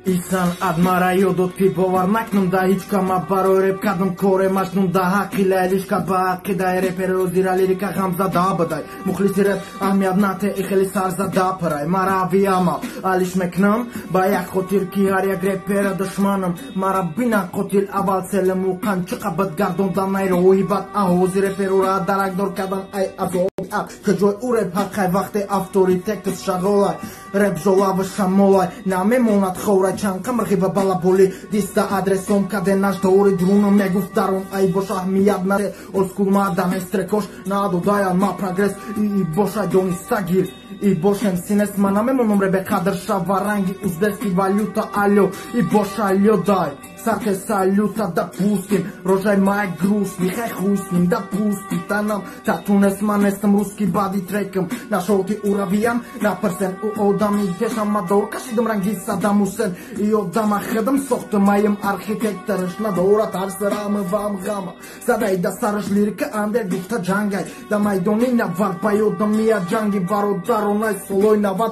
Isan admarayo dot pi bovar naknum da hiç kama baro rap kadın kore maçnum da hakila ilişka baat kida rapper ozira lirika hamza da baday muxlisi rap ahmiyad nate ikhli sarza da paray maravi ama alish meknam bayak khotir ki har yak rapper dushmanım mara bina qotil aval selam u qancha bad gardon da nay rohibat ahoz rapper ura daragdor kadan ay azod که جای او رپ حقای وقت авторитет شغولای رپ жолава шамолай намемонад ховра чан камрхи ва балаболи диста адресом каде наш дори друно мегуфтарон ай бош аҳмият наре оскулма даместрекош надодаян ма прогресс и боша ҷони сагир и бошем синес ма намемоном ребе қадр шава ранги узбекски валюта алё и боша алё дай Сарке салюта допустим, рожай май грустный, хай хуй с ним допустим, та нам татунес манестам русский бади треком, на шоуки уравиям, на персен у одам и дешам мадор, кашидам ранги Саддам Хусейн, и одам ахедам сохтам моим архитекторыш, надора тарсарамы вам гама, задай да старыш лирика андер духта джангай, да майдони на вар пайодам мия джанги, вародаронай солой на ват,